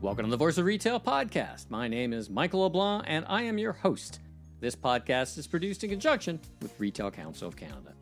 Welcome to the Voice of Retail podcast. My name is Michael LeBlanc, and I am your host. This podcast is produced in conjunction with Retail Council of Canada.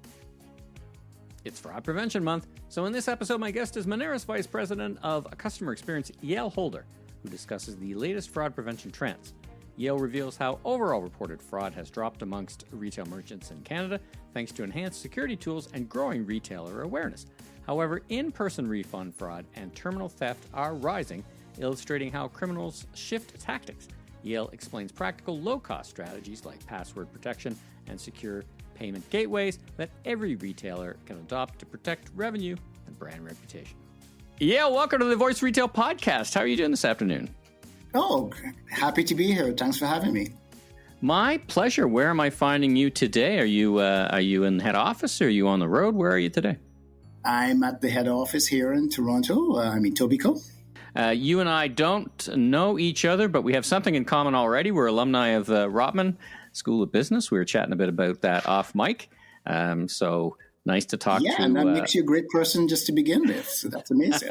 It's Fraud Prevention Month, so in this episode, my guest is Moneris Vice President of Customer Experience, Yale Holder, who discusses the latest fraud prevention trends. Yale reveals how overall reported fraud has dropped amongst retail merchants in Canada thanks to enhanced security tools and growing retailer awareness. However, in-person refund fraud and terminal theft are rising, illustrating how criminals shift tactics. Yale explains practical low-cost strategies like password protection and secure payment gateways that every retailer can adopt to protect revenue and brand reputation. Yale, welcome to the Voice Retail Podcast. How are you doing this afternoon? Oh, happy to be here. Thanks for having me. My pleasure. Where am I finding you today? Are you in head office or are you on the road? Where are you today? I'm at the head office here in Toronto. I'm in Etobicoke. You and I don't know each other, but we have something in common already. We're alumni of Rotman School of Business. We were chatting a bit about that off mic. So nice to talk to. Yeah, and that makes you a great person just to begin with. So that's amazing.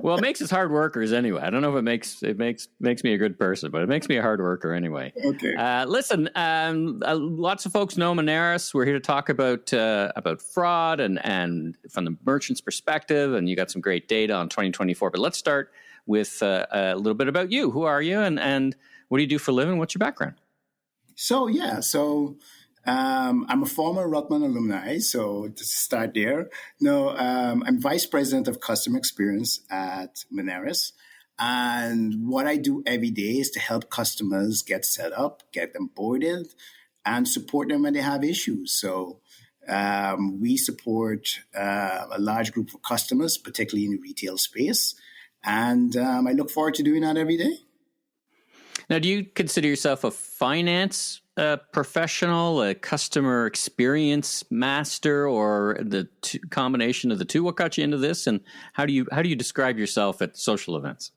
Well, it makes us hard workers anyway. I don't know if it makes me a good person, but it makes me a hard worker anyway. Okay. Listen, lots of folks know Moneris. We're here to talk about fraud and from the merchant's perspective. And you got some great data on 2024. But let's start with a little bit about you. Who are you, and what do you do for a living? What's your background? I'm a former Rotman alumni, so to start there. No, I'm Vice President of Customer Experience at Moneris. And what I do every day is to help customers get set up, get them boarded, and support them when they have issues. So we support a large group of customers, particularly in the retail space. And I look forward to doing that every day. Now, do you consider yourself a finance professional, a customer experience master, or the combination of the two? What got you into this, and how do you describe yourself at social events?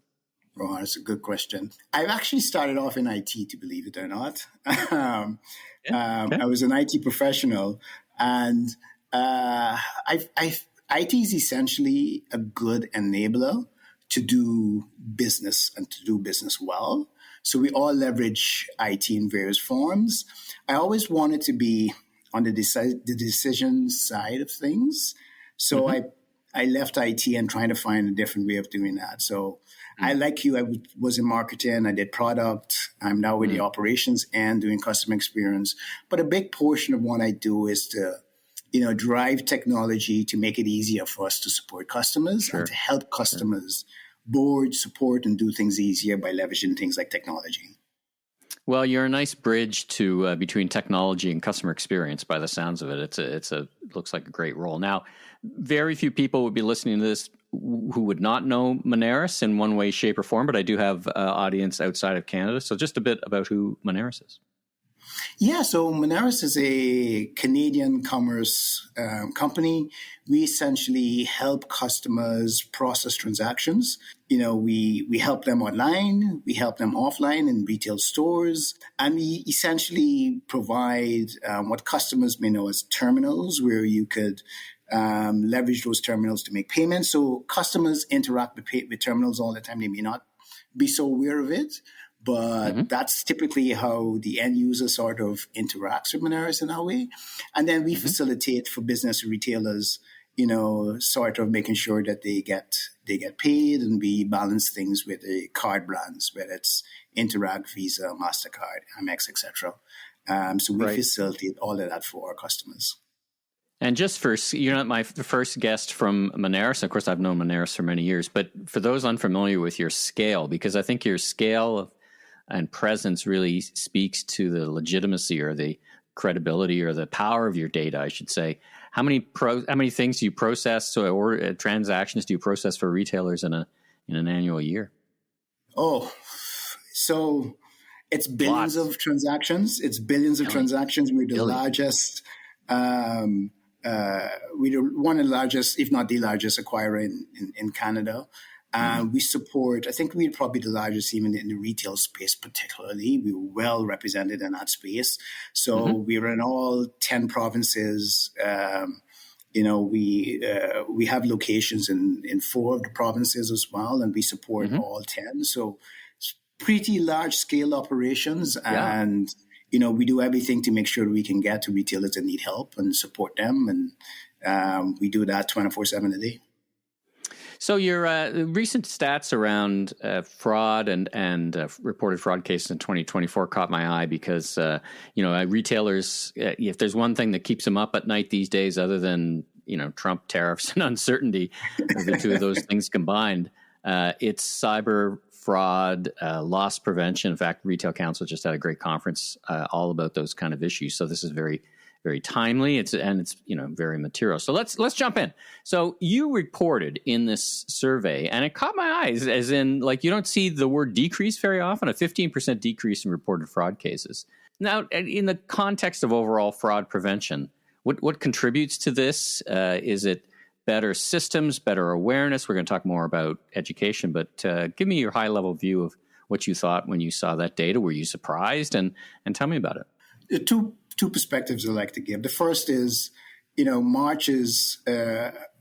Oh, that's a good question. I've actually started off in IT, to believe it or not. Okay. I was an IT professional, and IT is essentially a good enabler to do business and to do business well. So we all leverage IT in various forms. I always wanted to be on the decision side of things. So I left IT and trying to find a different way of doing that. So I, like you, I was in marketing. I did product. I'm now with the operations and doing customer experience. But a big portion of what I do is to, drive technology to make it easier for us to support customers and to help customers board, support, and do things easier by leveraging things like technology. Well, you're a nice bridge to between technology and customer experience. By the sounds of it, it looks like a great role. Now, very few people would be listening to this who would not know Moneris in one way, shape, or form. But I do have an audience outside of Canada, so just a bit about who Moneris is. Yeah, so Moneris is a Canadian commerce company. We essentially help customers process transactions. We help them online, we help them offline in retail stores, and we essentially provide what customers may know as terminals, where you could leverage those terminals to make payments. So customers interact with terminals all the time. They may not be so aware of it. But that's typically how the end user sort of interacts with Moneris in that way. And then we facilitate for business retailers, sort of making sure that they get paid, and we balance things with the card brands, whether it's Interact, Visa, MasterCard, Amex, etc. So we facilitate all of that for our customers. And just you're not the first guest from Moneris. Of course, I've known Moneris for many years. But for those unfamiliar with your scale, because I think your scale and presence really speaks to the legitimacy or the credibility or the power of your data, I should say. How many things do you process or transactions do you process for retailers in an annual year? Oh, so it's billions of transactions. It's billions of transactions. We're the largest. We're one of the largest, if not the largest, acquirer in Canada. We support, I think we're probably the largest even in the retail space particularly. We're well represented in that space. So we're in all 10 provinces We have locations in 4 of the provinces as well, and we support all 10. So it's pretty large scale operations, and we do everything to make sure we can get to retailers that need help and support them, and we do that 24/7 a day. So your recent stats around fraud and reported fraud cases in 2024 caught my eye because, retailers, if there's one thing that keeps them up at night these days, other than, Trump tariffs and uncertainty, the two of those things combined, it's cyber fraud, loss prevention. In fact, Retail Council just had a great conference all about those kind of issues. So this is very, very timely. It's very material. So let's jump in. So you reported in this survey, and it caught my eyes, as in, like, you don't see the word decrease very often, a 15% decrease in reported fraud cases. Now, in the context of overall fraud prevention, what contributes to this? Is it better systems, better awareness? We're going to talk more about education, but give me your high-level view of what you thought when you saw that data. Were you surprised? And tell me about it. Two perspectives I'd like to give. The first is, March is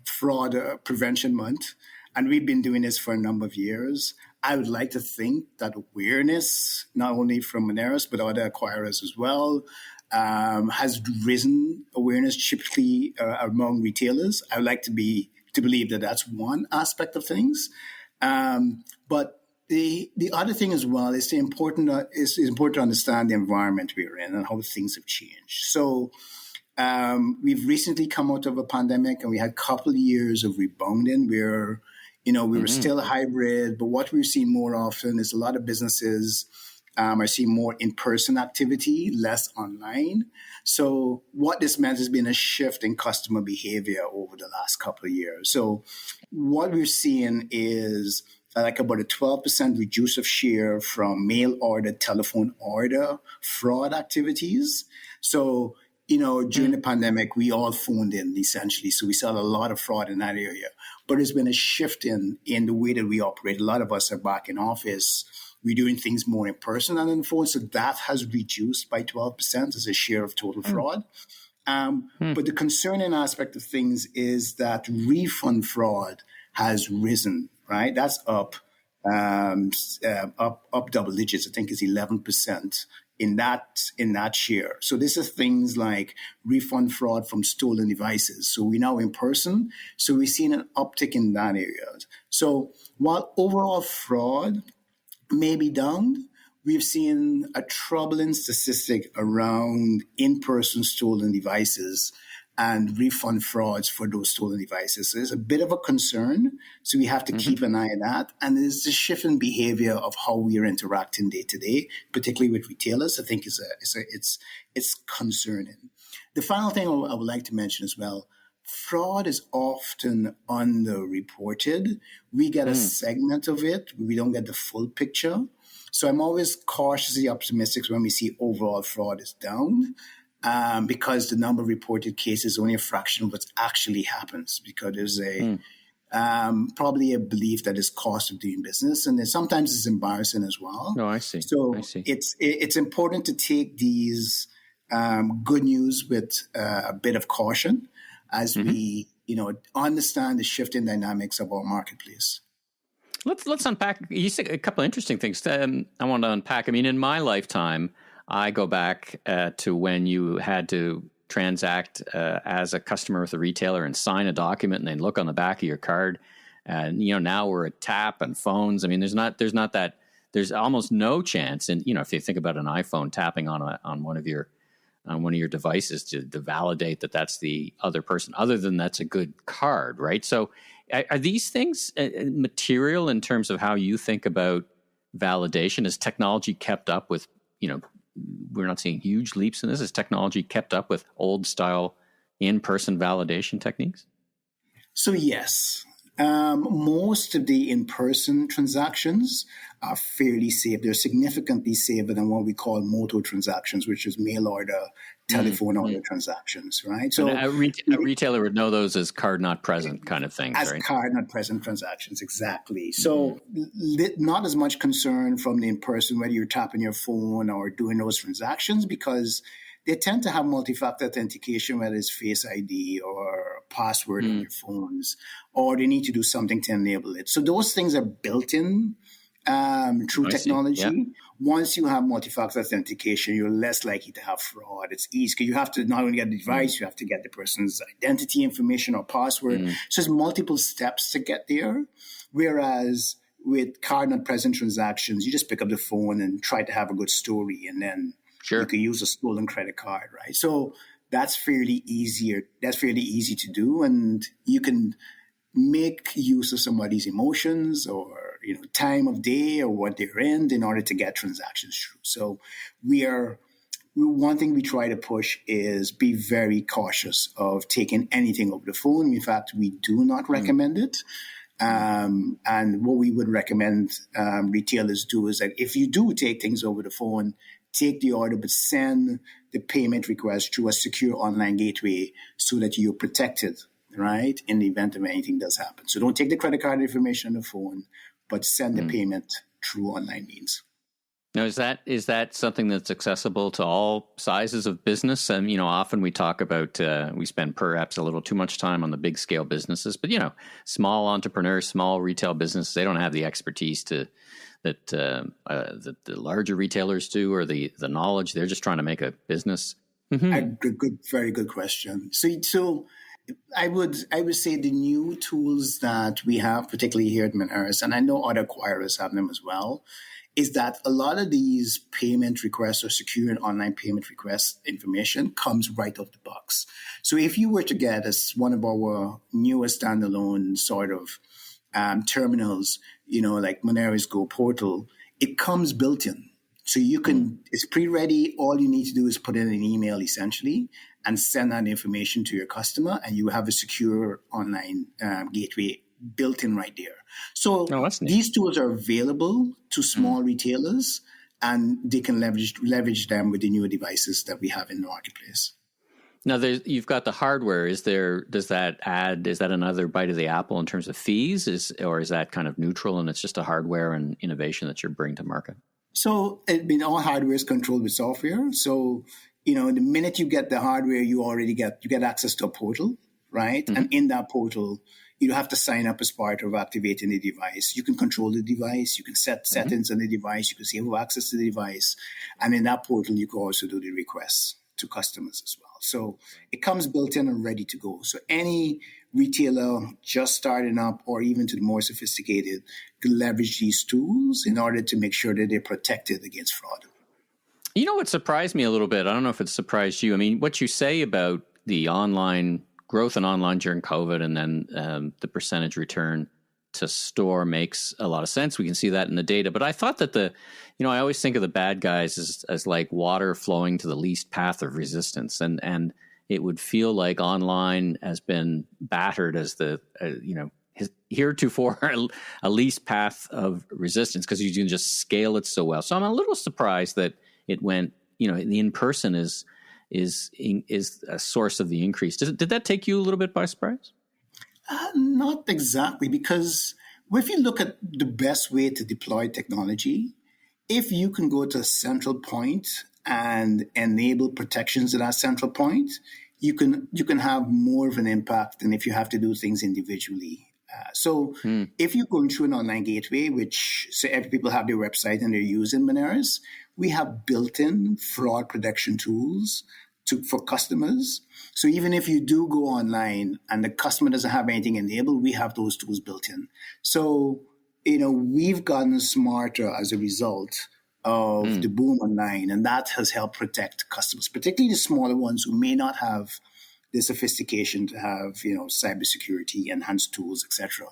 Fraud Prevention Month, and we've been doing this for a number of years. I would like to think that awareness, not only from Moneris, but other acquirers as well, has risen. Awareness typically among retailers. I would like to believe that that's one aspect of things. But the other thing as well is important to understand the environment we're in and how things have changed. So we've recently come out of a pandemic, and we had a couple of years of rebounding where, we were still hybrid, but what we're seeing more often is a lot of businesses are seeing more in-person activity, less online. So what this meant has been a shift in customer behavior over the last couple of years. So what we're seeing is like about a 12% reduce of share from mail order, telephone order fraud activities. So, during the pandemic, we all phoned in essentially. So we saw a lot of fraud in that area. But there's been a shift in the way that we operate. A lot of us are back in office. We're doing things more in person than on the phone. So that has reduced by 12% as a share of total fraud. But the concerning aspect of things is that refund fraud has risen, right? That's up double digits. I think it's 11% in that share. So this is things like refund fraud from stolen devices. So we're now in person. So we've seen an uptick in that area. So while overall fraud may be down, we've seen a troubling statistic around in-person stolen devices and refund frauds for those stolen devices. So it's a bit of a concern. So we have to keep an eye on that. And there's a shift in behavior of how we are interacting day to day, particularly with retailers. I think it's concerning. The final thing I would like to mention as well, fraud is often underreported. We get a segment of it. We don't get the full picture. So I'm always cautiously optimistic when we see overall fraud is down. Because the number of reported cases is only a fraction of what actually happens, because there's probably a belief that it's cost of doing business, and sometimes it's embarrassing as well. No, I see. So I see. It's important to take these good news with a bit of caution as we understand the shifting dynamics of our marketplace. Let's unpack. You said a couple of interesting things. I want to unpack. I mean, in my lifetime, I go back to when you had to transact as a customer with a retailer and sign a document and then look on the back of your card. And now we're at tap and phones. I mean, there's almost no chance. And if you think about an iPhone tapping on one of your devices to validate that that's the other person, other than that's a good card, right? So are these things material in terms of how you think about validation? Has technology kept up with, we're not seeing huge leaps in this. Has technology kept up with old style in-person validation techniques? So yes, most of the in-person transactions are fairly safe. They're significantly safer than what we call motor transactions, which is mail order, telephone order transactions, right? So a retailer would know those as card not present kind of things, as right? Card not present transactions, exactly. So not as much concern from the in-person, whether you're tapping your phone or doing those transactions, because they tend to have multi-factor authentication, whether it's Face ID or password on your phones, or they need to do something to enable it. So those things are built in through technology. Yeah. Once you have multi-factor authentication, you're less likely to have fraud. It's easy because you have to not only get the device, you have to get the person's identity information or password. So there's multiple steps to get there. Whereas with card not present transactions, you just pick up the phone and try to have a good story, and then you can use a stolen credit card, right? So that's fairly easier. That's fairly easy to do, and you can make use of somebody's emotions or time of day or what they're in order to get transactions through. So one thing we try to push is be very cautious of taking anything over the phone. In fact, we do not recommend it. And what we would recommend retailers do is that if you do take things over the phone, take the order, but send the payment request through a secure online gateway so that you're protected, right, in the event of anything does happen. So don't take the credit card information on the phone, but send the payment through online means. Now, is that something that's accessible to all sizes of business? And, often we talk about, we spend perhaps a little too much time on the big scale businesses, but, small entrepreneurs, small retail businesses, they don't have the expertise that the larger retailers do, or the knowledge. They're just trying to make a business. Very good question. So I would say the new tools that we have, particularly here at Moneris, and I know other acquirers have them as well, is that a lot of these payment requests or secure and online payment request information comes right off the box. So if you were to get as one of our newest standalone sort of terminals, like Moneris Go Portal, it comes built in. So you can, it's pre-ready. All you need to do is put in an email essentially and send that information to your customer, and you have a secure online gateway built in right there. So these tools are available to small retailers, and they can leverage them with the newer devices that we have in the marketplace. Now, you've got the hardware. Is that another bite of the apple in terms of fees? Or is that kind of neutral and it's just a hardware and innovation that you're bringing to market? So all hardware is controlled with software. So, the minute you get the hardware, you get access to a portal, right? And in that portal, you have to sign up as part of activating the device. You can control the device. You can set settings on the device. You can see who has access to the device. And in that portal, you can also do the requests to customers as well. So it comes built in and ready to go. So any retailer just starting up, or even to the more sophisticated, can leverage these tools in order to make sure that they're protected against fraud. What surprised me a little bit, I don't know if it surprised you. I mean, what you say about the online growth in online during COVID, and then the percentage return to store makes a lot of sense. We can see that in the data. But I thought that I always think of the bad guys as like water flowing to the least path of resistance. And it would feel like online has been battered as heretofore a least path of resistance, because you can just scale it so well. So I'm a little surprised that it went, the in-person is a source of the increase. Did that take you a little bit by surprise? Not exactly, because if you look at the best way to deploy technology, if you can go to a central point and enable protections at that central point, you can have more of an impact than if you have to do things individually. So if you're going through an online gateway, so every people have their website and they're using Moneris, we have built-in fraud protection tools for customers. So even if you do go online and the customer doesn't have anything enabled, we have those tools built in. So, we've gotten smarter as a result of the boom online, and that has helped protect customers, particularly the smaller ones who may not have the sophistication to have, cybersecurity, enhanced tools, etc.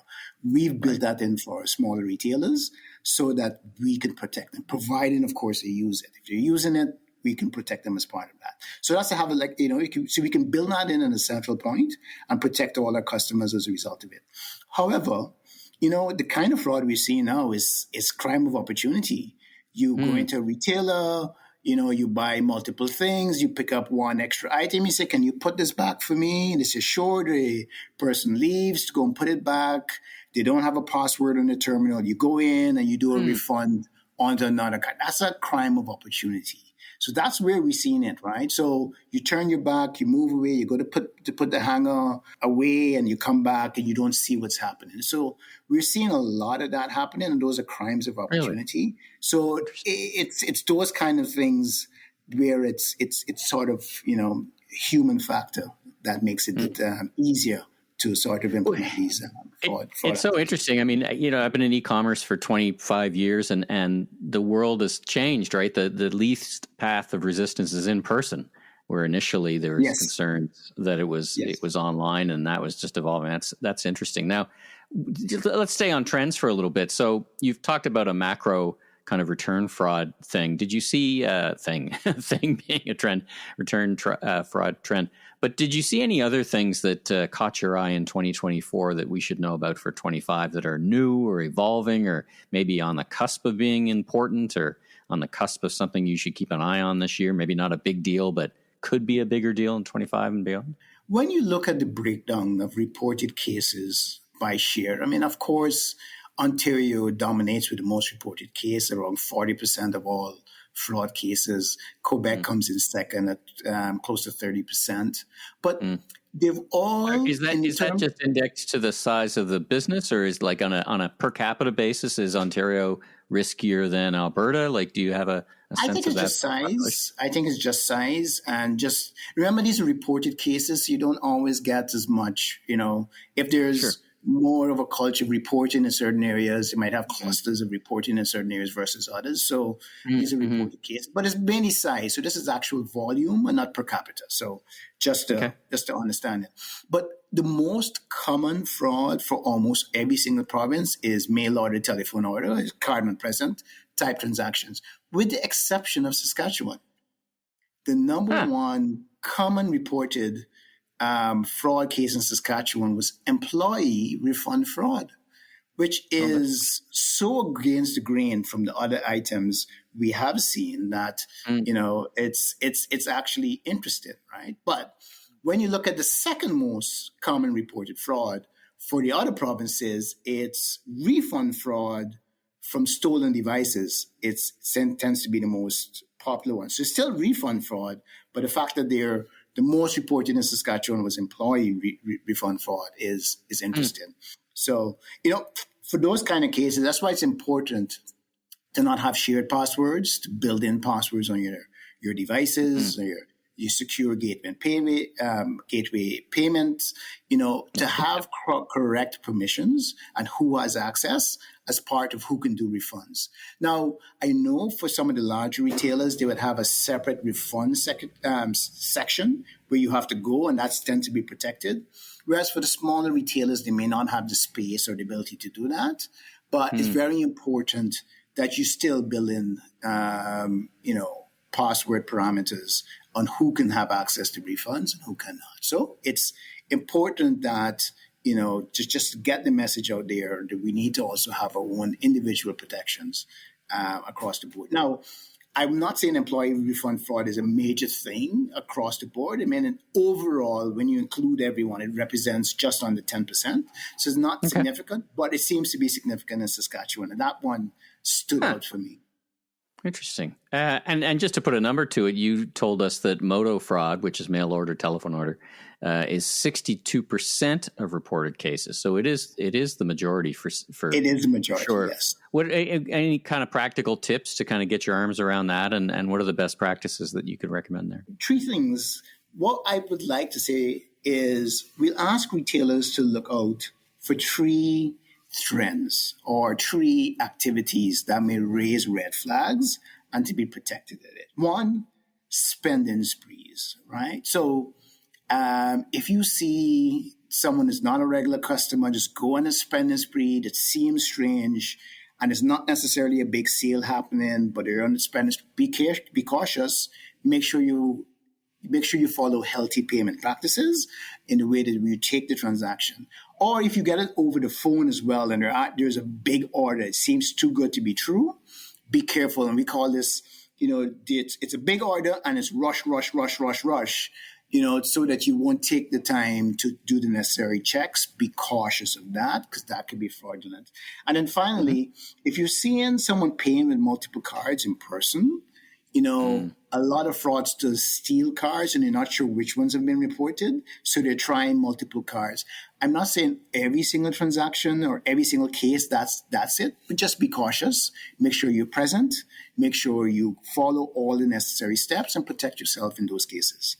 We've built that in for smaller retailers so that we can protect them, providing, of course, they use it. If they're using it, we can protect them as part of that. So that's to have so we can build that in a central point and protect all our customers as a result of it. However, the kind of fraud we see now is crime of opportunity. You go into a retailer, you buy multiple things, you pick up one extra item, you say, can you put this back for me? And they say, sure. The person leaves to go and put it back. They don't have a password on the terminal. You go in and you do a refund onto another card. That's a crime of opportunity. So that's where we're seeing it, right? So you turn your back, you move away, you go to put the hanger away, and you come back and you don't see what's happening. So we're seeing a lot of that happening, and those are crimes of Really? opportunity. So it's those kind of things where it's sort of, human factor that makes it easier to sort of implement these fraud. It's so interesting. I mean, I've been in e-commerce for 25 years, and the world has changed, right? The least path of resistance is in person, where initially there was concerns that it was online, and that was just evolving. That's interesting. Now, let's stay on trends for a little bit. So you've talked about a macro kind of return fraud thing. Did you see thing being a trend, fraud trend? But did you see any other things that caught your eye in 2024 that we should know about for 25 that are new or evolving, or maybe on the cusp of being important, or on the cusp of something you should keep an eye on this year? Maybe not a big deal, but could be a bigger deal in 25 and beyond? When you look at the breakdown of reported cases by share, I mean, of course, Ontario dominates with the most reported case, around 40% of all fraud cases. Quebec comes in second at close to 30%. But they've all... Is that just indexed to the size of the business, or is like on a per capita basis, is Ontario riskier than Alberta? Like, do you have a sense I think of it's that? just size. I think it's just size. And just remember, these are reported cases. You don't always get as much, if there's more of a culture of reporting in certain areas, you might have clusters of reporting in certain areas versus others. So these are reported cases, but it's mainly size. So this is actual volume and not per capita. So just to understand it. But the most common fraud for almost every single province is mail order, telephone order, card not present type transactions, with the exception of Saskatchewan. The number one common reported fraud case in Saskatchewan was employee refund fraud, which is so against the grain from the other items we have seen that, it's actually interesting, right? But when you look at the second most common reported fraud for the other provinces, it's refund fraud from stolen devices. It tends to be the most popular one. So it's still refund fraud, but the fact that the most reported in Saskatchewan was employee refund fraud is interesting. So, for those kind of cases, that's why it's important to not have shared passwords, to build in passwords on your devices, or your secure gateway payments, to have correct permissions and who has access as part of who can do refunds. Now, I know for some of the larger retailers, they would have a separate refund section where you have to go, and that's tend to be protected. Whereas for the smaller retailers, they may not have the space or the ability to do that. But it's very important that you still build in, password parameters on who can have access to refunds and who cannot. So it's important that, just to get the message out there that we need to also have our own individual protections across the board. Now, I'm not saying employee refund fraud is a major thing across the board. I mean, overall, when you include everyone, it represents just under 10%. So it's not significant, but it seems to be significant in Saskatchewan. And that one stood out for me. Interesting. And just to put a number to it, you told us that Moto fraud, which is mail order, telephone order, is 62% of reported cases. So it is the majority for it is the majority. Sure. Yes. What any kind of practical tips to kind of get your arms around that, and what are the best practices that you could recommend there? Three things. What I would like to say is we'll ask retailers to look out for three trends or three activities that may raise red flags and to be protected at it. One, spending sprees, right? So if you see someone is not a regular customer, just go on a spending spree that seems strange and it's not necessarily a big sale happening, but they're on the spending spree, be cautious. Make sure you follow healthy payment practices in the way that you take the transaction. Or if you get it over the phone as well and there's a big order, it seems too good to be true, be careful. And we call this, it's a big order and it's rush, so that you won't take the time to do the necessary checks. Be cautious of that because that could be fraudulent. And then finally, if you're seeing someone paying with multiple cards in person, A lot of fraudsters steal cars and they're not sure which ones have been reported. So they're trying multiple cars. I'm not saying every single transaction or every single case, that's it. But just be cautious. Make sure you're present. Make sure you follow all the necessary steps and protect yourself in those cases.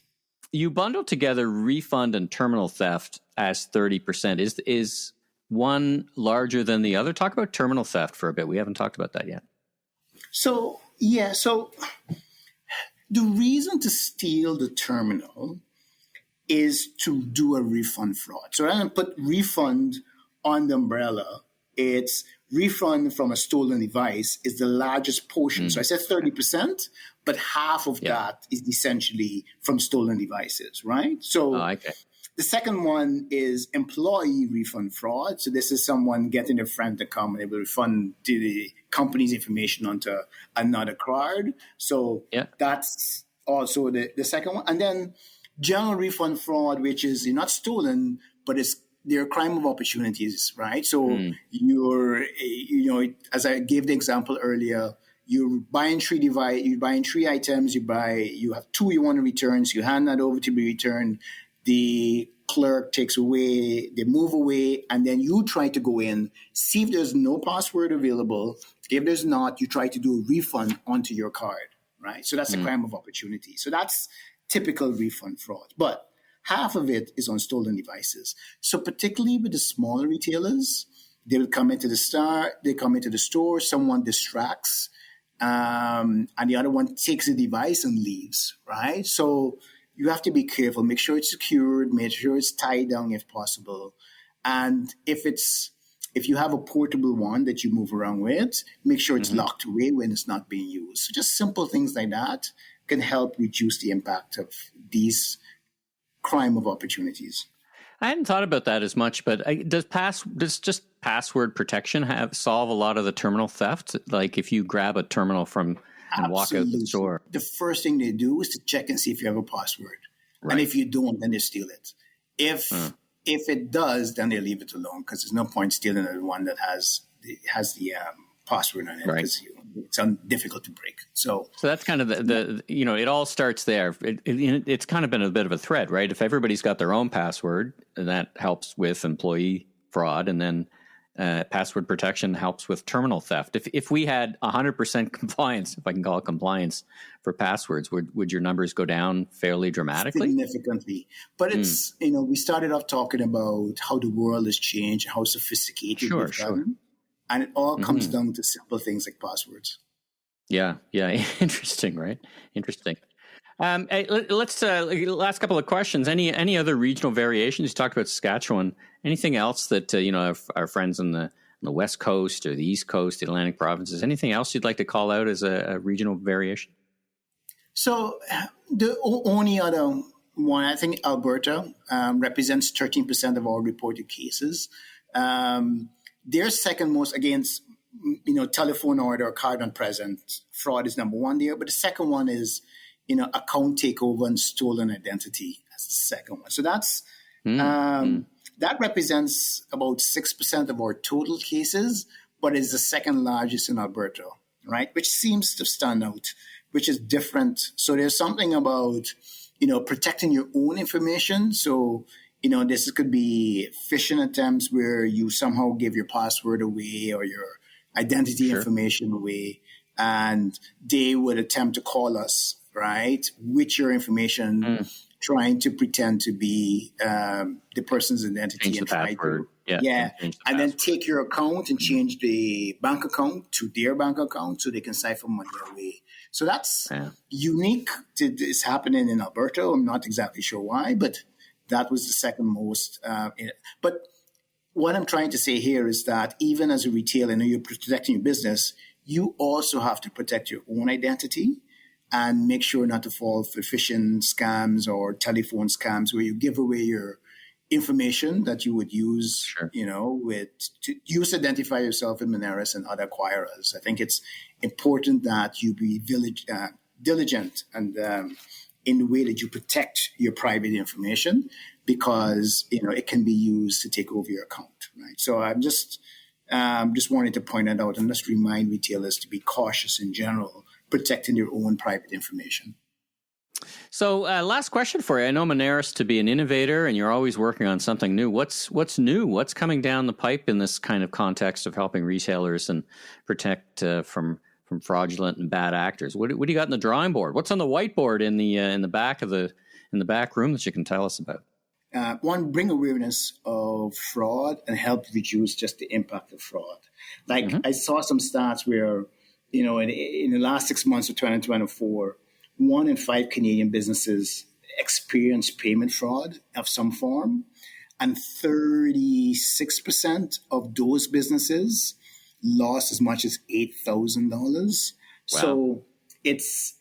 You bundle together refund and terminal theft as 30%. Is one larger than the other? Talk about terminal theft for a bit. We haven't talked about that yet. So the reason to steal the terminal is to do a refund fraud. So rather than put refund on the umbrella, it's refund from a stolen device is the largest portion. So I said 30%, but half of that is essentially from stolen devices, right? So the second one is employee refund fraud. So this is someone getting a friend to come and they will refund the company's information onto another card. So that's also the second one. And then general refund fraud, which is not stolen, but they're crime of opportunities, right? So you're, as I gave the example earlier, you're buying three items, you have two you want to return, so you hand that over to be returned. The clerk takes away, they move away, and then you try to go in, see if there's no password available. If there's not, you try to do a refund onto your card, right? So that's a crime of opportunity. So that's typical refund fraud. But half of it is on stolen devices. So particularly with the smaller retailers, they will come into the store, someone distracts, and the other one takes the device and leaves, right? So you have to be careful. Make sure it's secured. Make sure it's tied down if possible. And if you have a portable one that you move around with, make sure it's locked away when it's not being used. So just simple things like that can help reduce the impact of these crime of opportunities. I hadn't thought about that as much, but does just password protection solve a lot of the terminal theft? Like if you grab a terminal and walk out the store. The first thing they do is to check and see if you have a password. Right. And if you don't, then they steal it. If it does, then they leave it alone because there's no point stealing the one that has the password on it because it's difficult to break. So that's kind of the it all starts there. It's kind of been a bit of a thread, right? If everybody's got their own password, that helps with employee fraud, and then password protection helps with terminal theft. If we had 100% compliance, if I can call it compliance, for passwords, would your numbers go down fairly dramatically? Significantly. But it's, we started off talking about how the world has changed, how sophisticated we've gotten. And it all comes down to simple things like passwords. Yeah. Interesting, right? Interesting. Hey, let's last couple of questions. Any other regional variations? You talked about Saskatchewan. Anything else that our friends on the West Coast or the East Coast, the Atlantic provinces? Anything else you'd like to call out as a regional variation? So the only other one, I think Alberta represents 13% of all reported cases. Their second most against telephone order, card not present fraud is number one there, but the second one is account takeover and stolen identity as the second one. So that's that represents about 6% of our total cases, but is the second largest in Alberta, right? Which seems to stand out, which is different. So there's something about protecting your own information. So this could be phishing attempts where you somehow give your password away or your identity information away, and they would attempt to call us, right, with your information, trying to pretend to be the person's identity and try to, and then take your account and change the bank account to their bank account so they can siphon money away. So that's unique. It's happening in Alberta. I'm not exactly sure why, but that was the second most. But what I'm trying to say here is that even as a retailer, you're protecting your business, you also have to protect your own identity and make sure not to fall for phishing scams or telephone scams where you give away your information that you would use, to identify yourself in Moneris and other acquirers. I think it's important that you be diligent and in the way that you protect your private information, because it can be used to take over your account, right? So I'm just wanted to point that out and just remind retailers to be cautious in general protecting your own private information. So last question for you. I know Moneris to be an innovator, and you're always working on something new. What's new? What's coming down the pipe in this kind of context of helping retailers and protect from fraudulent and bad actors? What do you got in the drawing board? What's on the whiteboard in the back room that you can tell us about? One, bring awareness of fraud and help reduce just the impact of fraud. Like I saw some stats where, in the last 6 months of 2024, 1 in 5 Canadian businesses experienced payment fraud of some form, and 36% of those businesses lost as much as $8,000. Wow. So it's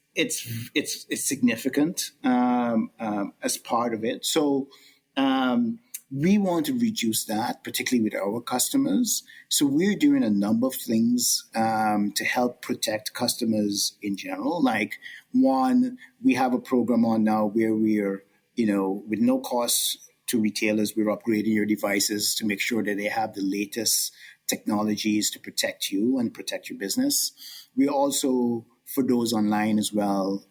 significant as part of it. So we want to reduce that, particularly with our customers. So we're doing a number of things to help protect customers in general. Like, one, we have a program on now where we're, with no cost to retailers, we're upgrading your devices to make sure that they have the latest technologies to protect you and protect your business. We also, for those online as well,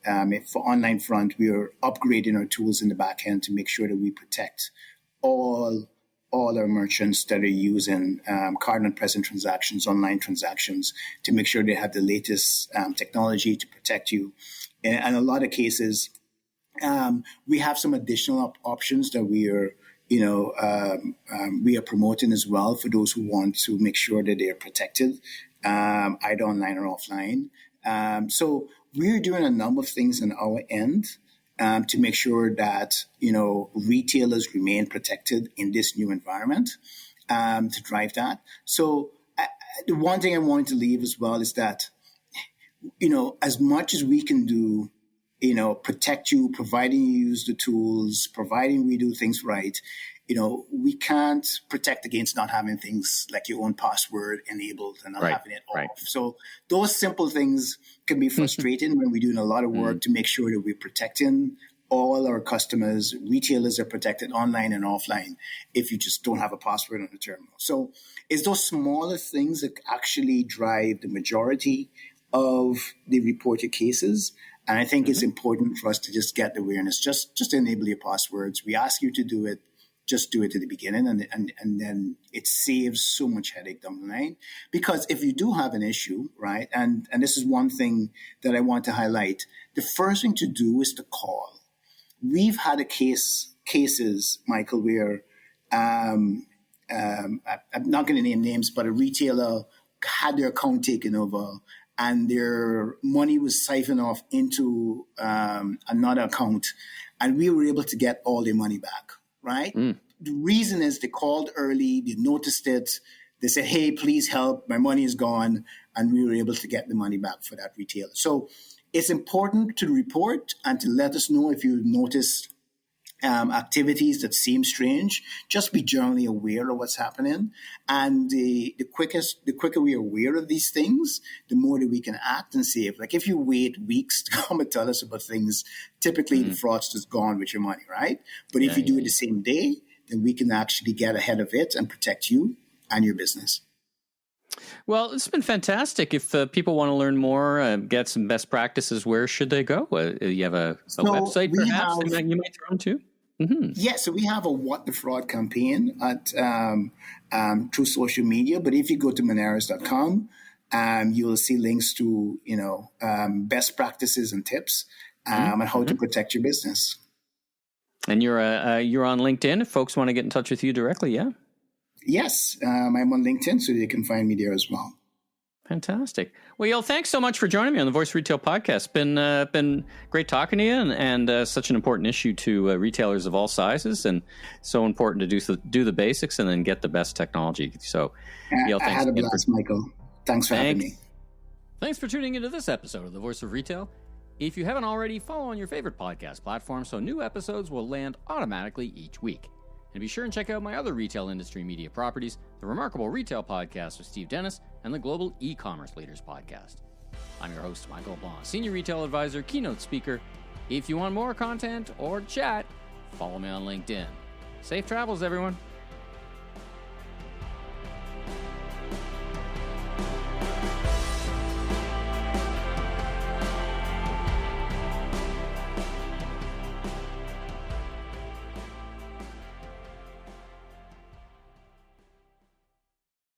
for online front, we are upgrading our tools in the back end to make sure that we protect all our merchants that are using card and present transactions, online transactions, to make sure they have the latest technology to protect you. And a lot of cases, we have some additional options that we are promoting as well for those who want to make sure that they are protected, either online or offline. So we're doing a number of things on our end to make sure that, retailers remain protected in this new environment, to drive that. So the one thing I wanted to leave as well is that, as much as we can do, protect you, providing you use the tools, providing we do things right, we can't protect against not having things like your own password enabled and not having it off. So those simple things can be frustrating when we're doing a lot of work to make sure that we're protecting all our customers. Retailers are protected online and offline if you just don't have a password on the terminal. So it's those smaller things that actually drive the majority of the reported cases. And I think it's important for us to just get the awareness, just enable your passwords. We ask you to do it. Just do it at the beginning, and then it saves so much headache down the line. Because if you do have an issue, right, and this is one thing that I want to highlight, the first thing to do is to call. We've had cases, Michael, where I'm not going to name names, but a retailer had their account taken over, and their money was siphoned off into another account, and we were able to get all their money back. Right? The reason is they called early, they noticed it, they said, hey, please help, my money is gone, and we were able to get the money back for that retailer. So it's important to report and to let us know if you notice activities that seem strange. Just be generally aware of what's happening. And the quicker we are aware of these things, the more that we can act and save. Like if you wait weeks to come and tell us about things, typically the fraudster's gone with your money, right? But if you do it the same day, then we can actually get ahead of it and protect you and your business. Well, it's been fantastic. If people want to learn more, get some best practices, where should they go? You have a website, perhaps, you might throw them to? Yeah, so we have a What the Fraud campaign at through social media. But if you go to Moneris.com, you will see links to best practices and tips on how to protect your business. And you're on LinkedIn if folks want to get in touch with you directly, yeah? Yes, I'm on LinkedIn, so you can find me there as well. Fantastic. Well, Yale, thanks so much for joining me on the Voice Retail Podcast. Been great talking to you, and such an important issue to retailers of all sizes, and so important to do the basics and then get the best technology. So, Yale, thanks. I had a blast, Michael. Thanks for having me. Thanks for tuning into this episode of The Voice of Retail. If you haven't already, follow on your favorite podcast platform so new episodes will land automatically each week. And be sure and check out my other retail industry media properties, the Remarkable Retail Podcast with Steve Dennis and the Global E-Commerce Leaders Podcast. I'm your host, Michael LeBlanc, Senior Retail Advisor, Keynote Speaker. If you want more content or chat, follow me on LinkedIn. Safe travels, everyone.